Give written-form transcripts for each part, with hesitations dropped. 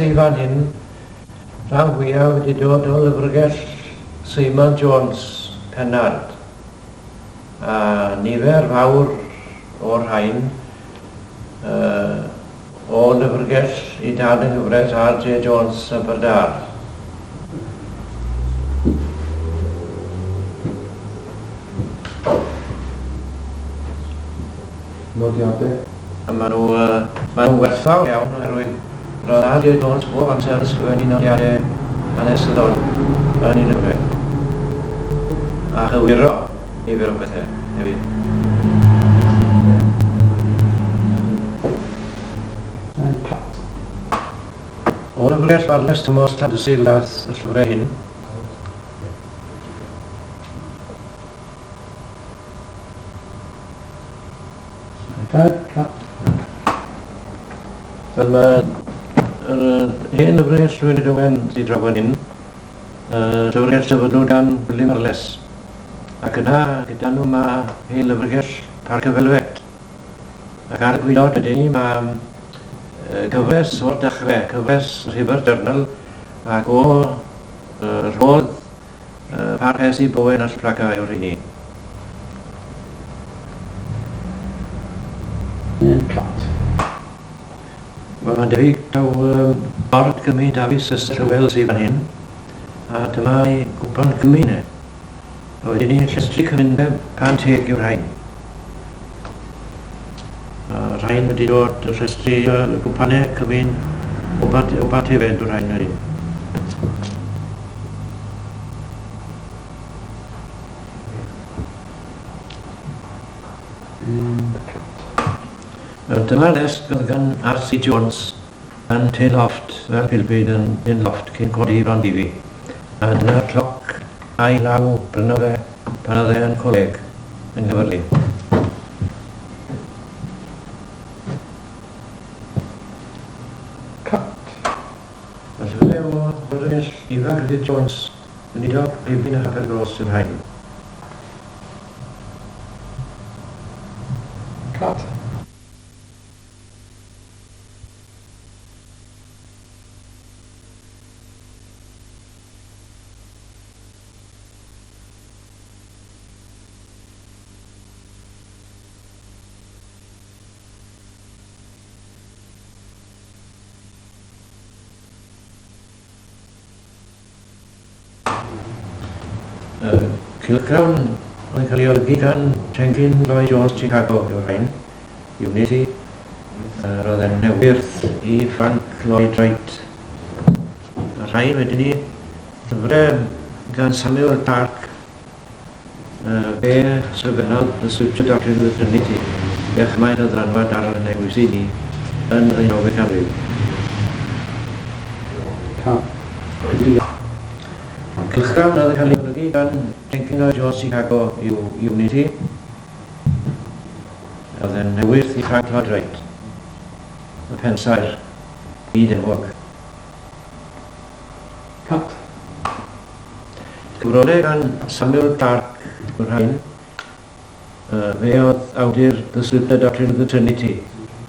sydd fan hyn, rhan fwyaf wedi dod o lyfrgell Simon Jones Pennard. A nifer fawr o'r rhain o lyfrgell i dan y gyfres R.J. Jones Aberdâr. Nodiadau? A maen nhw'n werthfawr iawn oherwydd roedd R.J. Jones bob amser yn ysgrifennu nodiadau hanesyddol yn un lyfrau. A chywiro nifer o bethau hefyd. O lyfrgell Barnes Thomas Llandysil daeth y llyfrau hyn. Fel mae'r hen lyfrgell rwy'n ei Owen wedi drafod hyn, llyfrgell sefydlw gan William Arles. Ac yna gyda nhw mae hen lyfrgell Parc y Felfed. Ac ar y gwylod ydy ni mae cyfres o'r dechrau, cyfres Rhifyr Journal ac o roedd parhes i Bowen all Placa yw'r hynny. Mae'n debyg taw bord Cymru Davies Ystwyth Wales sydd fan hyn, a dyma ei gwpan Cymru yna. A wedyn ni'n llestri cyfundeb 110 yw'r rhain. Rhain wedi dod o llestri gwpanau Cymru o bat hefyd o'r rhain wedyn. Dyma'r lest gyda gan R.C. Jones yn Tin Loft, fel Pilbyd yn Tin Loft cyn codi i Bron Difi. A dyna'r cloc a'i law bryno fe pan oedd e'n coleg yn Cyfyrlu. Y llyfrau o lyfrgell ifanc Richard Jones yn idog Rhifyn a Chapel Gros yw'r rhain. Kilcrown oedd cael ei olygu gan Jenkin Lloyd Jones Chicago yw'r rhain, Unity. Roedd e'n newyrth i Frank Lloyd Wright. A rhain wedyn ni, llyfrau gan Samuel Park, fe sgrifennodd The Scripture Doctrine of the Trinity, dechrau'n o ddranwad ar y newis i ni yn y 19th ganrif. Cylchgrawn oedd yn cael ei olygu gan Jenkin Lloyd Jones Chicago yw Unity. Oedd e'n newyrth i Frank Lloyd Wright, y pensaer byd enwog. Cyfrolau gan Samuel Clark yw'r rhain. Fe oedd awdur The Scripture Doctrine of the Trinity,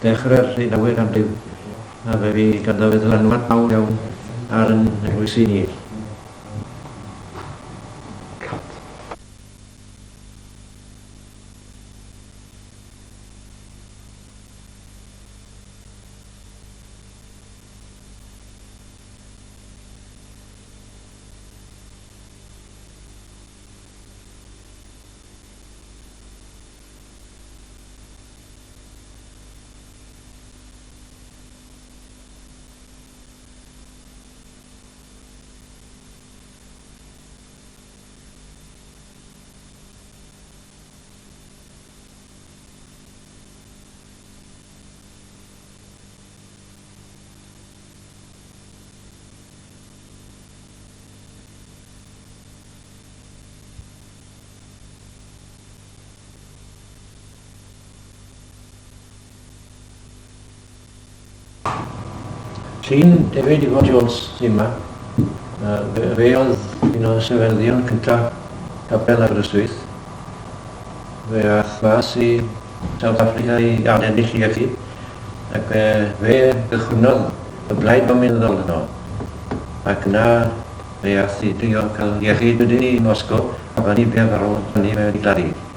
dechrau'r 19th ganrif, a fe fi ganddo fe ddylanwad mawr iawn ar yn newis i ni. Llun David Iwan Jones sy'n yma. Fe oedd un o sefydlion cyntaf Capel Aberystwyth. Fe ath mas i South Africa i adennill i Iechyd. Ac fe gychwynnodd y blaid dominyddol yno. Ac yna fe ath i drio cael iechyd wedyn i Moscow a fan i beth ar ôl fan i wedi gladdu.